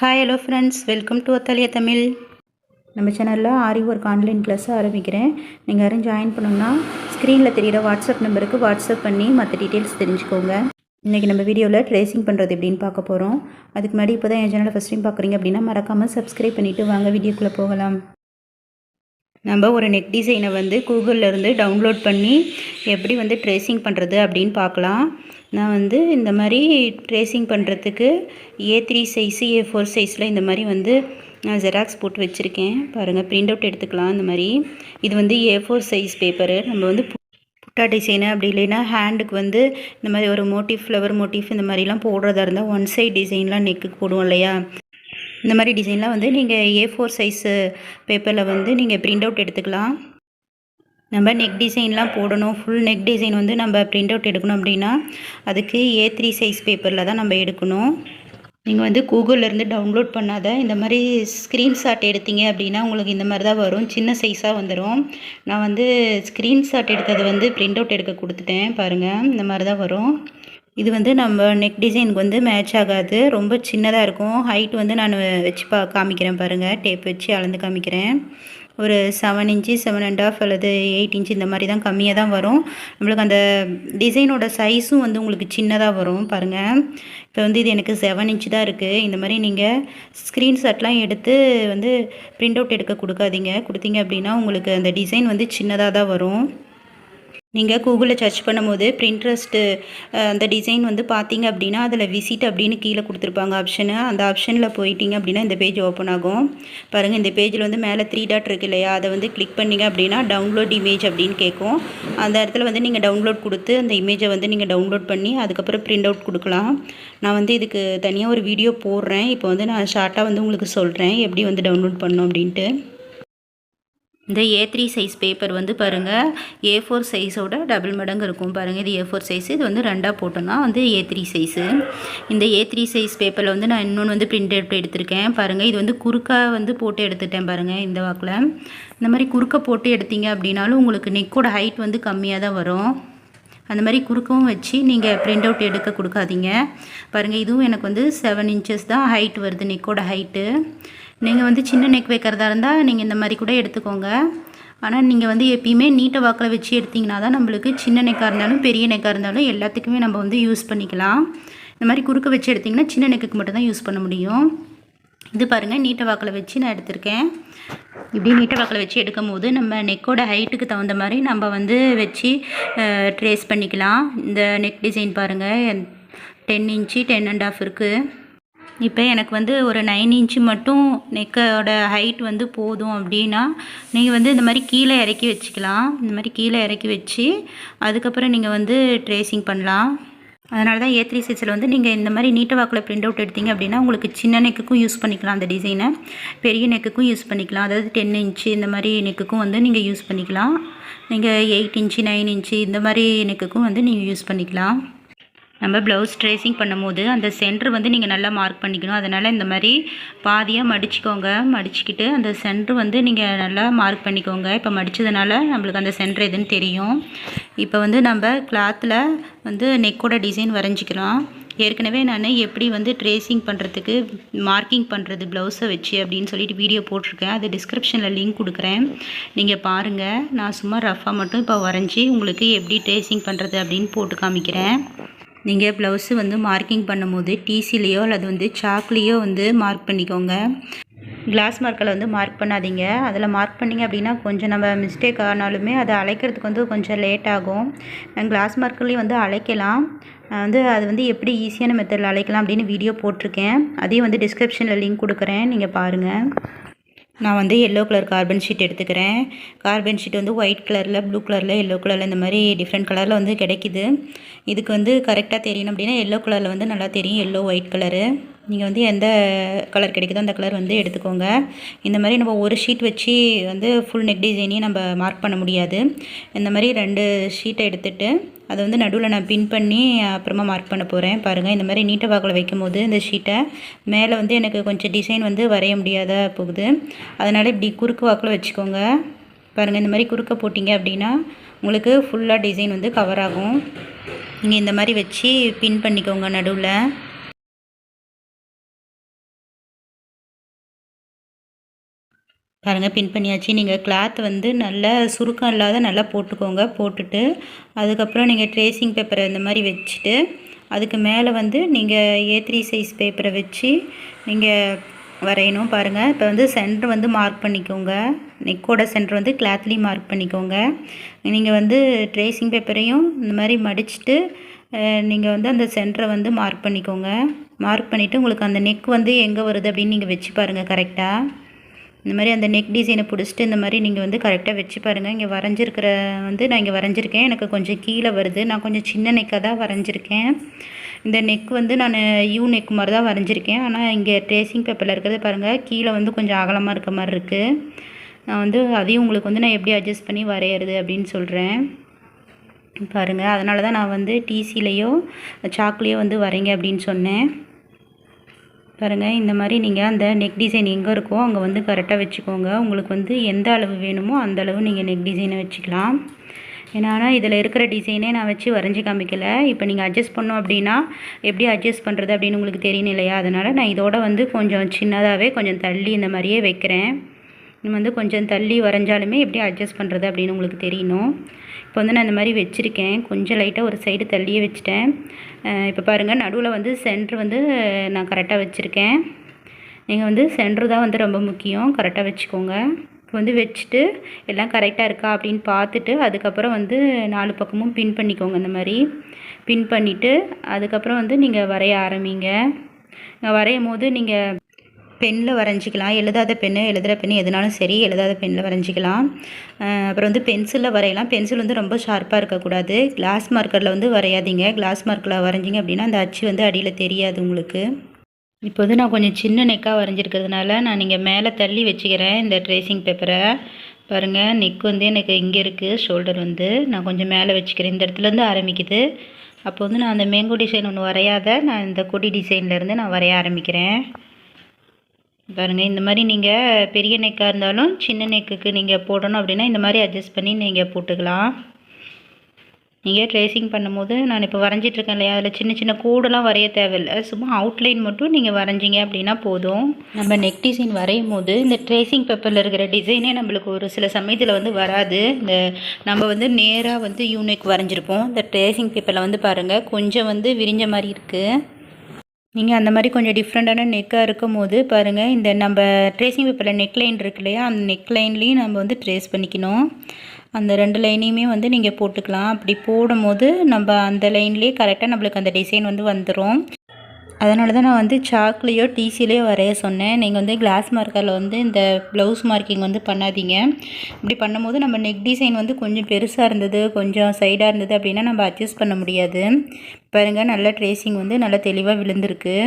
Hi hello friends, welcome to Athalia Tamil. நம்ம சேனலில் ஆரி work online class ஆரம்பிக்கிறேன். நீங்கள் யாரும் ஜாயின் பண்ணணும்னா ஸ்க்ரீனில் தெரிகிற வாட்ஸ்அப் நம்பருக்கு வாட்ஸ்அப் பண்ணி மற்ற டீட்டெயில்ஸ் தெரிஞ்சுக்கோங்க. இன்றைக்கி நம்ம வீடியோவில் ட்ரேசிங் பண்ணுறது எப்படின்னு பார்க்க போகிறோம். அதுக்கு முன்னாடி இப்போ தான் என் சேனலை ஃபஸ்ட் டைம் பார்க்குறீங்க அப்படின்னா மறக்காமல் சப்ஸ்கிரைப் பண்ணிவிட்டு வாங்க வீடியோக்குள்ளே போகலாம். நம்ம ஒரு நெக் டிசைனை வந்து கூகுளிலேருந்து டவுன்லோட் பண்ணி எப்படி வந்து ட்ரேசிங் பண்ணுறது அப்படின்னு பார்க்கலாம். நான் வந்து இந்த மாதிரி ட்ரேசிங் பண்ணுறதுக்கு A3 சைஸு A4 சைஸில் இந்த மாதிரி வந்து நான் ஜெராக்ஸ் போட்டு வச்சுருக்கேன். பாருங்கள், பிரிண்ட் அவுட் எடுத்துக்கலாம். இந்த மாதிரி இது வந்து A4 சைஸ் பேப்பரு. நம்ம வந்து புட்டா டிசைனு அப்படி இல்லைன்னா ஹேண்டுக்கு வந்து இந்த மாதிரி ஒரு மோட்டிஃப், ஃப்ளவர் மோட்டிஃப் இந்த மாதிரிலாம் போடுறதா இருந்தால் ஒன் சைட் டிசைன்லாம் நெக்குக்கு போடுவோம் இல்லையா, இந்த மாதிரி டிசைன்லாம் வந்து நீங்கள் A4 சைஸு பேப்பரில் வந்து நீங்கள் பிரிண்ட் அவுட் எடுத்துக்கலாம். நம்ம நெக் டிசைன்லாம் போடணும், ஃபுல் நெக் டிசைன் வந்து நம்ம பிரிண்ட் அவுட் எடுக்கணும் அப்படின்னா அதுக்கு A3 சைஸ் பேப்பரில் தான் நம்ம எடுக்கணும். நீங்கள் வந்து கூகுளிலேருந்து டவுன்லோட் பண்ணாத இந்த மாதிரி ஸ்க்ரீன்ஷாட் எடுத்தீங்க அப்படின்னா உங்களுக்கு இந்த மாதிரி தான் வரும், சின்ன சைஸாக வந்துடும். நான் வந்து ஸ்க்ரீன்ஷாட் எடுத்தது வந்து பிரிண்ட் அவுட் எடுக்க கொடுத்துட்டேன். பாருங்கள், இந்த மாதிரி தான் வரும். இது வந்து நம்ம நெக் டிசைனுக்கு வந்து மேட்ச் ஆகாது, ரொம்ப சின்னதாக இருக்கும். ஹைட் வந்து நான் வச்சு காமிக்கிறேன் பாருங்கள், டேப் வச்சு அளந்து காமிக்கிறேன். ஒரு 7 இன்ச்சு 7.5 அல்லது 8 இன்ச்சு இந்த மாதிரி தான், கம்மியாக தான் வரும். நம்மளுக்கு அந்த டிசைனோட சைஸும் வந்து உங்களுக்கு சின்னதாக வரும். பாருங்கள், இப்போ வந்து இது எனக்கு 7 இன்ச்சு தான் இருக்குது. இந்த மாதிரி நீங்கள் ஸ்க்ரீன்ஷாட்லாம் எடுத்து வந்து பிரிண்ட் அவுட் எடுக்க கொடுத்தீங்க அப்படின்னா உங்களுக்கு அந்த டிசைன் வந்து சின்னதாக தான் வரும். நீங்கள் கூகுளில் சர்ச் பண்ணும்போது பிரிண்ட்ரெஸ்ட்டு அந்த டிசைன் வந்து பார்த்தீங்க அப்படின்னா அதில் விசிட் அப்படின்னு கீழே கொடுத்துருப்பாங்க ஆப்ஷனு. அந்த ஆப்ஷனில் போயிட்டீங்க அப்படின்னா இந்த பேஜ் ஓப்பன் ஆகும். பாருங்கள், இந்த பேஜில் வந்து மேலே 3 டாட் இருக்கு இல்லையா, அதை வந்து கிளிக் பண்ணிங்க அப்படின்னா டவுன்லோட் இமேஜ் அப்படின்னு கேட்கும். அந்த இடத்துல வந்து நீங்கள் டவுன்லோட் கொடுத்து அந்த இமேஜை வந்து நீங்கள் டவுன்லோட் பண்ணி அதுக்கப்புறம் பிரிண்ட் அவுட் கொடுக்கலாம். நான் வந்து இதுக்கு தனியாக ஒரு வீடியோ போடுறேன். இப்போ வந்து நான் ஷார்ட்டாக வந்து உங்களுக்கு சொல்கிறேன் எப்படி வந்து டவுன்லோட் பண்ணணும் அப்படின்ட்டு. இந்த A3 சைஸ் பேப்பர் வந்து பாருங்கள் A4 சைஸோட டபுள் மடங்கு இருக்கும். பாருங்கள், இது A4 சைஸு, இது வந்து 2ஆக போட்டோன்னா வந்து A3 சைஸு. இந்த A3 சைஸ் பேப்பரில் வந்து நான் இன்னொன்று வந்து பிரிண்ட் அவுட் எடுத்திருக்கேன். பாருங்கள், இது வந்து குறுக்காக வந்து போட்டு எடுத்துட்டேன். பாருங்கள், இந்த வாக்கில் இந்த மாதிரி குறுக்க போட்டு எடுத்தீங்க அப்படின்னாலும் உங்களுக்கு நெக்கோட ஹைட் வந்து கம்மியாக தான் வரும். அந்த மாதிரி குறுக்கவும் வச்சு நீங்கள் பிரிண்ட் அவுட் எடுக்க கொடுக்காதீங்க. பாருங்கள், இதுவும் எனக்கு வந்து 7 இன்ச்சஸ் தான் ஹைட் வருது, நெக்கோட ஹைட்டு. நீங்கள் வந்து சின்ன நெக் வைக்கிறதா இருந்தால் நீங்கள் இந்த மாதிரி கூட எடுத்துக்கோங்க. ஆனால் நீங்கள் வந்து எப்பயுமே நீட்டை வாக்கில் வச்சு எடுத்திங்கன்னா தான் நம்மளுக்கு சின்ன நெக்காக இருந்தாலும் பெரிய நெக்காக இருந்தாலும் எல்லாத்துக்குமே நம்ம வந்து யூஸ் பண்ணிக்கலாம். இந்த மாதிரி குறுக்க வச்சு எடுத்திங்கன்னா சின்ன நெக்குக்கு மட்டும்தான் யூஸ் பண்ண முடியும். இது பாருங்கள், நீட்டை வாக்கில் வச்சு நான் எடுத்திருக்கேன். இப்படி நீட்டை வாக்கில் வச்சு எடுக்கும் போது நம்ம நெக்கோட ஹைட்டுக்கு தகுந்த மாதிரி நம்ம வந்து வச்சு ட்ரேஸ் பண்ணிக்கலாம். இந்த நெக் டிசைன் பாருங்கள் 10 இன்ச்சு 10.5 இருக்குது. இப்போ எனக்கு வந்து ஒரு 9 இன்ச்சு மட்டும் நெக்கோட ஹைட் வந்து போதும் அப்படின்னா நீங்கள் வந்து இந்த மாதிரி கீழே இறக்கி வச்சுக்கலாம். இந்த மாதிரி கீழே இறக்கி வச்சு அதுக்கப்புறம் நீங்கள் வந்து ட்ரேசிங் பண்ணலாம். அதனால தான் A3 சைஸில் வந்து நீங்கள் இந்த மாதிரி நீட்ட வாக்கில் பிரிண்ட் அவுட் எடுத்தீங்க அப்படின்னா உங்களுக்கு சின்ன நெக்குக்கும் யூஸ் பண்ணிக்கலாம் அந்த டிசைனை, பெரிய நெக்குக்கும் யூஸ் பண்ணிக்கலாம். அதாவது 10 இன்ச்சு இந்த மாதிரி நெக்குக்கும் வந்து நீங்கள் யூஸ் பண்ணிக்கலாம். நீங்கள் 8 இன்ச்சு 9 இன்ச்சு இந்த மாதிரி நெக்குக்கும் வந்து நீங்கள் யூஸ் பண்ணிக்கலாம். நம்ம ப்ளவுஸ் ட்ரேசிங் பண்ணும்போது அந்த சென்டர் வந்து நீங்கள் நல்லா மார்க் பண்ணிக்கணும். அதனால் இந்த மாதிரி பாதியாக மடிச்சுக்கோங்க. மடிச்சுக்கிட்டு அந்த சென்டர் வந்து நீங்கள் நல்லா மார்க் பண்ணிக்கோங்க. இப்போ மடித்ததுனால நம்மளுக்கு அந்த சென்டர் எதுன்னு தெரியும். இப்போ வந்து நம்ம கிளாத்தில் வந்து நெக்கோட டிசைன் வரைஞ்சிக்கலாம். ஏற்கனவே நான் எப்படி வந்து ட்ரேசிங் பண்ணுறதுக்கு மார்க்கிங் பண்ணுறது ப்ளவுஸை வச்சு அப்படின்னு சொல்லிட்டு வீடியோ போட்டிருக்கேன். அது டிஸ்கிரிப்ஷனில் லிங்க் கொடுக்குறேன், நீங்கள் பாருங்கள். நான் சும்மா ரஃபாக மட்டும் இப்போ வரைஞ்சி உங்களுக்கு எப்படி ட்ரேசிங் பண்ணுறது அப்படின்னு போட்டு காமிக்கிறேன். நீங்கள் ப்ளவுஸு வந்து மார்க்கிங் பண்ணும்போது டிசிலேயோ அல்லது வந்து சாக்லேயோ வந்து மார்க் பண்ணிக்கோங்க. கிளாஸ் மார்க்கில் வந்து மார்க் பண்ணாதீங்க. அதில் மார்க் பண்ணிங்க அப்படின்னா கொஞ்சம் நம்ம மிஸ்டேக் ஆனாலுமே அதை அழைக்கிறதுக்கு வந்து கொஞ்சம் லேட் ஆகும். கிளாஸ் மார்க்லேயும் வந்து அழைக்கலாம். வந்து அது வந்து எப்படி ஈஸியான மெத்தடில் அழைக்கலாம் அப்படின்னு வீடியோ போட்டிருக்கேன். அதையும் வந்து டிஸ்கிரிப்ஷனில் லிங்க் கொடுக்குறேன், நீங்கள் பாருங்கள். நான் வந்து எல்லோ கலர் கார்பன் ஷீட் எடுத்துக்கிறேன். கார்பன் ஷீட் வந்து ஒயிட் கலரில், ப்ளூ கலரில், எல்லோ கலரில் இந்த மாதிரி டிஃப்ரெண்ட் கலரில் வந்து கிடைக்கிது. இதுக்கு வந்து கரெக்டாக தெரியணும் அப்படின்னா எல்லோ கலரில் வந்து நல்லா தெரியும், எல்லோ ஒயிட் கலரு. நீங்கள் வந்து எந்த கலர் கிடைக்குதோ அந்த கலர் வந்து எடுத்துக்கோங்க. இந்த மாதிரி நம்ம ஒரு ஷீட் வச்சு வந்து ஃபுல் நெக் டிசைனையும் நம்ம மார்க் பண்ண முடியாது. இந்த மாதிரி 2 ஷீட்டை எடுத்துகிட்டு அதை வந்து நடுவில் நான் பின் பண்ணி அப்புறமா மார்க் பண்ண போகிறேன். பாருங்கள், இந்த மாதிரி நீட்ட வாக்கில் வைக்கும் போது இந்த ஷீட்டை மேலே வந்து எனக்கு கொஞ்சம் டிசைன் வந்து வரைய முடியாத போகுது. அதனால் இப்படி குறுக்கு வாக்கில் வச்சுக்கோங்க. பாருங்கள், இந்த மாதிரி குறுக்க போட்டிங்க அப்படின்னா உங்களுக்கு ஃபுல்லாக டிசைன் வந்து கவர் ஆகும். நீங்கள் இந்த மாதிரி வச்சு பின் பண்ணிக்கோங்க நடுவில். பாருங்கள் பின் பண்ணியாச்சு. நீங்கள் கிளாத் வந்து நல்லா சுருக்கம் இல்லாத நல்லா போட்டுக்கோங்க. போட்டுட்டு அதுக்கப்புறம் நீங்கள் ட்ரேசிங் பேப்பரை இந்த மாதிரி வச்சுட்டு அதுக்கு மேலே வந்து நீங்கள் A3 சைஸ் பேப்பரை வச்சு நீங்கள் வரையணும். பாருங்கள் இப்போ வந்து சென்டர் வந்து மார்க் பண்ணிக்கோங்க. நெக்கோட சென்டர் வந்து கிளாத்லேயும் மார்க் பண்ணிக்கோங்க. நீங்கள் வந்து ட்ரேசிங் பேப்பரையும் இந்த மாதிரி மடிச்சுட்டு நீங்கள் வந்து அந்த சென்டரை வந்து மார்க் பண்ணிக்கோங்க. மார்க் பண்ணிவிட்டு உங்களுக்கு அந்த நெக் வந்து எங்கே வருது அப்படின்னு நீங்கள் வச்சு பாருங்கள் கரெக்டாக. இந்த மாதிரி அந்த நெக் டிசைனை பிடிச்சிட்டு இந்த மாதிரி நீங்கள் வந்து கரெக்டாக வச்சு பாருங்கள். இங்கே வரைஞ்சிருக்கிற வந்து நான் இங்கே வரைஞ்சிருக்கேன். எனக்கு கொஞ்சம் கீழே வருது. நான் கொஞ்சம் சின்ன நெக்காக தான் வரைஞ்சிருக்கேன். இந்த நெக் வந்து நான் யூ நெக் மாதிரி தான் வரைஞ்சிருக்கேன். ஆனால் இங்கே ட்ரேசிங் பேப்பரில் இருக்கிறது பாருங்கள் கீழே வந்து கொஞ்சம் அகலமாக இருக்க மாதிரி இருக்குது. நான் வந்து அதையும் உங்களுக்கு வந்து நான் எப்படி அட்ஜஸ்ட் பண்ணி வரைகிறது அப்படின்னு சொல்கிறேன் பாருங்கள். அதனால தான் நான் வந்து டிசிலையோ சாக்லேயோ வந்து வரைங்க அப்படின்னு சொன்னேன். பாருங்கள் இந்த மாதிரி நீங்கள் அந்த நெக் டிசைன் எங்கே இருக்கோ அங்கே வந்து கரெக்டாக வச்சுக்கோங்க. உங்களுக்கு வந்து எந்த அளவு வேணுமோ அந்த அளவு நீங்கள் நெக் டிசைனை வச்சுக்கலாம். ஏன்னா இதில் இருக்கிற டிசைனே நான் வச்சு வரைஞ்சி காமிக்கலை. இப்போ நீங்கள் அட்ஜஸ்ட் பண்ணோம் அப்படின்னா எப்படி அட்ஜஸ்ட் பண்ணுறது அப்படின்னு உங்களுக்கு தெரியணும் இல்லையா? அதனால் நான் இதோட வந்து கொஞ்சம் சின்னதாகவே கொஞ்சம் தள்ளி இந்த மாதிரியே வைக்கிறேன். நம்ம வந்து கொஞ்சம் தள்ளி வரைஞ்சாலுமே எப்படி அட்ஜஸ்ட் பண்ணுறது அப்படின்னு உங்களுக்கு தெரியணும். இப்போ வந்து நான் இந்த மாதிரி வச்சுருக்கேன். கொஞ்சம் லைட்டாக ஒரு சைடு தள்ளியே வச்சுட்டேன். இப்போ பாருங்கள் நடுவில் வந்து சென்ட்ரு வந்து நான் கரெக்டாக வச்சுருக்கேன். நீங்கள் வந்து சென்ட்ரு தான் வந்து ரொம்ப முக்கியம். கரெக்டாக வச்சுக்கோங்க. இப்போ வந்து வச்சுட்டு எல்லாம் கரெக்டாக இருக்கா அப்படின்னு பார்த்துட்டு அதுக்கப்புறம் வந்து 4 பக்கமும் பின் பண்ணிக்கோங்க. இந்த மாதிரி பின் பண்ணிவிட்டு அதுக்கப்புறம் வந்து நீங்கள் வரைய ஆரம்பிங்க. வரையும் போது நீங்கள் பெனில் வரைஞ்சிக்கலாம். எழுதாத பென்னு எழுதுகிற பென்னு எதுனாலும் சரி எழுதாத பெனில் வரைஞ்சிக்கலாம். அப்புறம் வந்து பென்சிலில் வரையலாம். பென்சில் வந்து ரொம்ப ஷார்ப்பாக இருக்கக்கூடாது. கிளாஸ் மார்க்கரில் வந்து வரையாதீங்க. கிளாஸ் மார்க்கரில் வரைஞ்சிங்க அப்படின்னா அந்த அச்சு வந்து அடியில் தெரியாது உங்களுக்கு. இப்போ வந்து நான் கொஞ்சம் சின்ன நெக்காக வரைஞ்சிருக்கிறதுனால நான் நீங்கள் மேலே தள்ளி வச்சுக்கிறேன் இந்த ட்ரேசிங் பேப்பரை. பாருங்கள் நெக் வந்து எனக்கு இங்கே இருக்குது. ஷோல்டர் வந்து நான் கொஞ்சம் மேலே வச்சுக்கிறேன். இந்த இடத்துலேருந்து ஆரம்பிக்குது. அப்போ வந்து நான் அந்த மேங்கோ டிசைன் ஒன்று வரையாத நான் இந்த கொடி டிசைன்லேருந்து நான் வரைய ஆரம்பிக்கிறேன். பாருங்கள் இந்த மாதிரி நீங்கள் பெரிய நெக்காக இருந்தாலும் சின்ன நெக்குக்கு நீங்கள் போடணும் அப்படின்னா இந்த மாதிரி அட்ஜஸ்ட் பண்ணி நீங்கள் போட்டுக்கலாம். நீங்கள் ட்ரேசிங் பண்ணும்போது நான் இப்போ வரைஞ்சிட்ருக்கேன் இல்லையா, அதில் சின்ன சின்ன கோடெல்லாம் வரைய தேவையில்லை. சும்மா அவுட்லைன் மட்டும் நீங்கள் வரைஞ்சிங்க அப்படின்னா போதும். நம்ம நெக் டிசைன் வரையும் போது இந்த ட்ரேசிங் பேப்பரில் இருக்கிற டிசைனே நம்மளுக்கு ஒரு சில சமயத்தில் வந்து வராது. இந்த நம்ம வந்து நேராக வந்து யூனிக் வரைஞ்சிருப்போம். இந்த ட்ரேசிங் பேப்பரில் வந்து பாருங்கள் கொஞ்சம் வந்து விரிஞ்ச மாதிரி இருக்குது. நீங்கள் அந்த மாதிரி கொஞ்சம் டிஃப்ரெண்ட்டான நெக்காக இருக்கும் போது பாருங்கள் இந்த நம்ம ட்ரேசிங் பேப்பரில் நெக் லைன் இருக்கு இல்லையா, அந்த நெக் லைன்லேயும் நம்ம வந்து ட்ரேஸ் பண்ணிக்கணும். அந்த 2 லைனையுமே வந்து நீங்கள் போட்டுக்கலாம். அப்படி போடும்போது நம்ம அந்த லைன்லேயே கரெக்டாக நம்மளுக்கு அந்த டிசைன் வந்து வந்துடும். அதனால தான் நான் வந்து சாக்லேயோ டிசிலையோ வரைய சொன்னேன். நீங்கள் வந்து கிளாஸ் மார்க்கரில் வந்து இந்த ப்ளவுஸ் மார்க்கிங் வந்து பண்ணாதீங்க. இப்படி பண்ணும்போது நம்ம நெக் டிசைன் வந்து கொஞ்சம் பெருசாக இருந்தது கொஞ்சம் சைடாக இருந்தது அப்படின்னா நம்ம அட்ஜஸ்ட் பண்ண முடியாது. பாருங்கள் நல்ல ட்ரேசிங் வந்து நல்லா தெளிவாக விழுந்திருக்கு.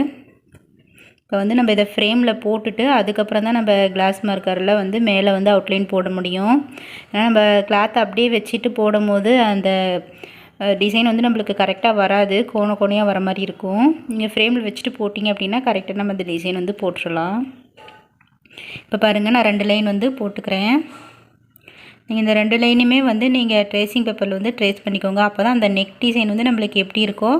இப்போ வந்து நம்ம இதை ஃப்ரேமில் போட்டுட்டு அதுக்கப்புறம் தான் நம்ம கிளாஸ் மார்க்கரில் வந்து மேலே வந்து அவுட்லைன் போட முடியும். ஏன்னா நம்ம கிளாத்தை அப்படியே வச்சுட்டு போடும்போது அந்த டிசைன் வந்து நம்மளுக்கு கரெக்டாக வராது. கோணையாக வர மாதிரி இருக்கும். நீங்கள் ஃப்ரேமில் வச்சுட்டு போட்டிங்க அப்படின்னா கரெக்டாக நம்ம அந்த டிசைன் வந்து போட்டுடலாம். இப்போ பாருங்கள் நான் 2 லைன் வந்து போட்டுக்கிறேன். நீங்கள் இந்த 2 லைனுமே வந்து நீங்கள் ட்ரேசிங் பேப்பரில் வந்து ட்ரேஸ் பண்ணிக்கோங்க. அப்போ தான் அந்த நெக் டிசைன் வந்து நம்மளுக்கு எப்படி இருக்கோ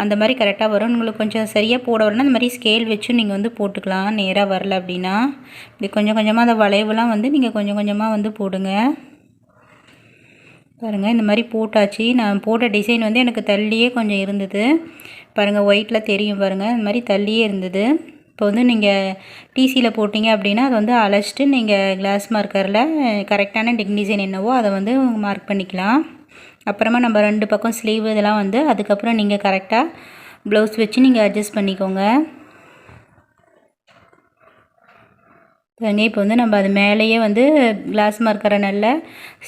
அந்த மாதிரி கரெக்டாக வரும். உங்களுக்கு கொஞ்சம் சரியாக போட வரணும்னா அந்த மாதிரி ஸ்கேல் வச்சு நீங்கள் வந்து போட்டுக்கலாம். நேராக வரல அப்படின்னா இப்படி கொஞ்சம் கொஞ்சமாக அந்த வளைவுலாம் வந்து நீங்கள் கொஞ்சம் கொஞ்சமாக வந்து போடுங்க. பாருங்கள் இந்த மாதிரி போட்டாச்சு. நான் போட்ட டிசைன் வந்து எனக்கு தள்ளியே கொஞ்சம் இருந்தது. பாருங்கள் ஒயிட்டில் தெரியும் பாருங்கள் இந்த மாதிரி தள்ளியே இருந்தது. இப்போ வந்து நீங்கள் டிசியில் போட்டிங்க அப்படின்னா அதை வந்து அழைச்சிட்டு நீங்கள் கிளாஸ் மார்க்கரில் கரெக்டான நெக் டிசைன் என்னவோ அதை வந்து மார்க் பண்ணிக்கலாம். அப்புறமா நம்ம 2 பக்கம் ஸ்லீவ் இதெல்லாம் வந்து அதுக்கப்புறம் நீங்கள் கரெக்டாக ப்ளவுஸ் வச்சு நீங்கள் அட்ஜஸ்ட் பண்ணிக்கோங்க. இப்போ வந்து நம்ம அது மேலேயே வந்து கிளாஸ் மார்க்கரை நல்லா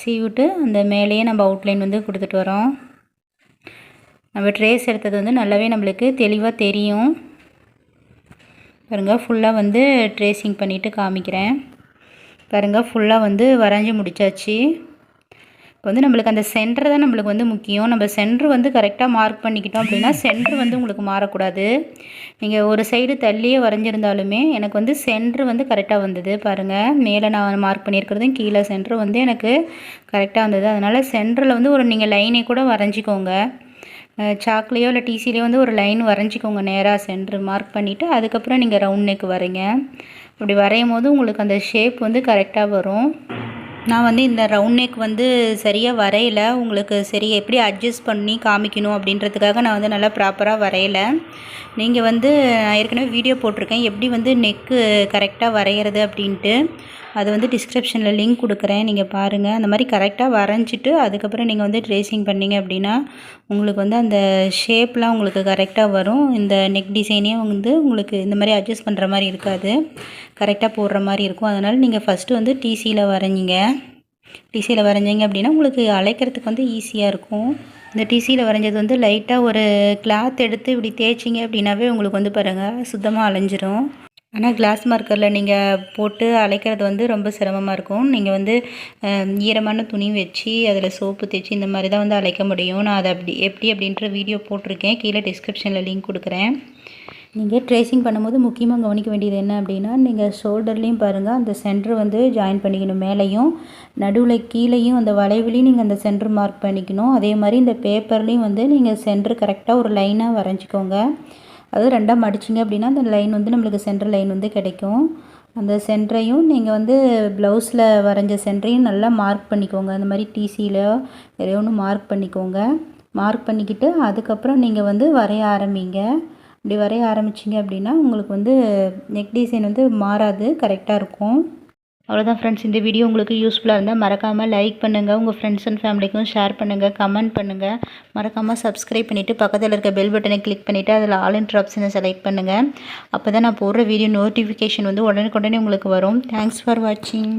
சீவிட்டு அந்த மேலேயே நம்ம அவுட்லைன் வந்து கொடுத்துட்டு வரோம். நம்ம ட்ரேஸ் எடுத்தது வந்து நல்லாவே நம்மளுக்கு தெளிவாக தெரியும். பாருங்கள் ஃபுல்லாக வந்து ட்ரேசிங் பண்ணிவிட்டு காமிக்கிறேன். பாருங்கள் ஃபுல்லாக வந்து வரைஞ்சி முடித்தாச்சு. இப்போ வந்து நம்மளுக்கு அந்த சென்டர் தான் நம்மளுக்கு வந்து முக்கியம். நம்ம சென்டர் வந்து கரெக்டாக மார்க் பண்ணிக்கிட்டோம் அப்படின்னா சென்டர் வந்து உங்களுக்கு மாறக்கூடாது. நீங்கள் ஒரு சைடு தள்ளியே வரைஞ்சிருந்தாலுமே எனக்கு வந்து சென்டர் வந்து கரெக்டாக வந்தது. பாருங்கள் மேலே நான் மார்க் பண்ணியிருக்கிறதும் கீழே சென்டர் வந்து எனக்கு கரெக்டாக வந்தது. அதனால் சென்டரில் வந்து ஒரு நீங்கள் லைனை கூட வரைஞ்சிக்கோங்க. சாக்லேயோ இல்லை டிசிலையோ வந்து ஒரு லைன் வரைஞ்சிக்கோங்க நேராக சென்டர் மார்க் பண்ணிவிட்டு அதுக்கப்புறம் நீங்கள் ரவுண்ட் நெக் வரைங்க. இப்படி வரையும் போது உங்களுக்கு அந்த ஷேப் வந்து கரெக்டாக வரும். நான் வந்து இந்த ரவுண்ட் நெக் வந்து சரியாக வரையலை, உங்களுக்கு சரி எப்படி அட்ஜஸ்ட் பண்ணி காமிக்கணும் அப்படின்றதுக்காக நான் வந்து நல்லா ப்ராப்பராக வரையலை. நீங்கள் வந்து நான் ஏற்கனவே வீடியோ போட்டிருக்கேன் எப்படி வந்து நெக்கு கரெக்டாக வரைகிறது அப்படின்ட்டு. அது வந்து டிஸ்கிரிப்ஷனில் லிங்க் கொடுக்குறேன், நீங்கள் பாருங்கள். அந்த மாதிரி கரெக்டாக வரைஞ்சிட்டு அதுக்கப்புறம் நீங்கள் வந்து ட்ரேசிங் பண்ணிங்க அப்படின்னா உங்களுக்கு வந்து அந்த ஷேப்லாம் உங்களுக்கு கரெக்டாக வரும். இந்த நெக் டிசைனே வந்து உங்களுக்கு இந்த மாதிரி அட்ஜஸ்ட் பண்ணுற மாதிரி இருக்காது, கரெக்டாக போடுற மாதிரி இருக்கும். அதனால் நீங்கள் ஃபஸ்ட்டு வந்து டிசியில் வரைஞ்சிங்க. டிசியில் வரைஞ்சிங்க அப்படின்னா உங்களுக்கு அழைக்கிறதுக்கு வந்து ஈஸியாக இருக்கும். இந்த டிசியில் வரைஞ்சது வந்து லைட்டாக ஒரு கிளாத் எடுத்து இப்படி தேய்ச்சிங்க அப்படின்னாவே உங்களுக்கு வந்து பாருங்கள் சுத்தமாக அலைஞ்சிரும். ஆனால் கிளாஸ் மார்க்கரில் நீங்கள் போட்டு அழைக்கிறது வந்து ரொம்ப சிரமமாக இருக்கும். நீங்கள் வந்து ஈரமான துணி வச்சு அதில் சோப்பு தேய்ச்சி இந்த மாதிரி தான் வந்து அழைக்க முடியும். நான் அதை எப்படி அப்படின்ற வீடியோ போட்டிருக்கேன், கீழே டிஸ்கிரிப்ஷனில் லிங்க் கொடுக்குறேன். நீங்கள் ட்ரேசிங் பண்ணும்போது முக்கியமாக கவனிக்க வேண்டியது என்ன அப்படின்னா, நீங்கள் ஷோல்டர்லேயும் பாருங்கள் அந்த சென்டர் வந்து ஜாயின் பண்ணிக்கணும். மேலேயும் நடுவில் கீழேயும் அந்த வளைவுலேயும் நீங்கள் அந்த சென்டர் மார்க் பண்ணிக்கணும். அதே மாதிரி இந்த பேப்பர்லேயும் வந்து நீங்கள் சென்டர் கரெக்டாக ஒரு லைனாக வரைஞ்சிக்கோங்க. அது ரெண்டாக மடிச்சிங்க அப்படின்னா அந்த லைன் வந்து நம்மளுக்கு சென்டர் லைன் வந்து கிடைக்கும். அந்த சென்டரையும் நீங்கள் வந்து ப்ளவுஸில் வரைஞ்ச சென்டரையும் நல்லா மார்க் பண்ணிக்கோங்க. அந்த மாதிரி டிசியில் எதையோ ஒன்று மார்க் பண்ணிக்கோங்க. மார்க் பண்ணிக்கிட்டு அதுக்கப்புறம் நீங்கள் வந்து வரைய ஆரம்பிங்க. இப்படி வரைய ஆரம்பிச்சிங்க அப்படின்னா உங்களுக்கு வந்து நெக் டிசைன் வந்து மாறாது, கரெக்டாக இருக்கும். அவ்வளோதான் ஃப்ரெண்ட்ஸ், இந்த வீடியோ உங்களுக்கு யூஸ்ஃபுல்லாக இருந்தால் மறக்காமல் லைக் பண்ணுங்கள், உங்கள் ஃப்ரெண்ட்ஸ் அண்ட் ஃபேமிலிக்கும் ஷேர் பண்ணுங்கள், கமெண்ட் பண்ணுங்கள். மறக்காமல் சப்ஸ்கிரைப் பண்ணிவிட்டு பக்கத்தில் இருக்க பெல் பட்டனை கிளிக் பண்ணிவிட்டு அதில் ஆல் இன் ஆப்ஷனை செலக்ட் பண்ணுங்கள். அப்போ தான் நான் போடுற வீடியோ நோட்டிஃபிகேஷன் வந்து உடனுக்குடனே உங்களுக்கு வரும். தேங்க்ஸ் ஃபார் வாட்சிங்.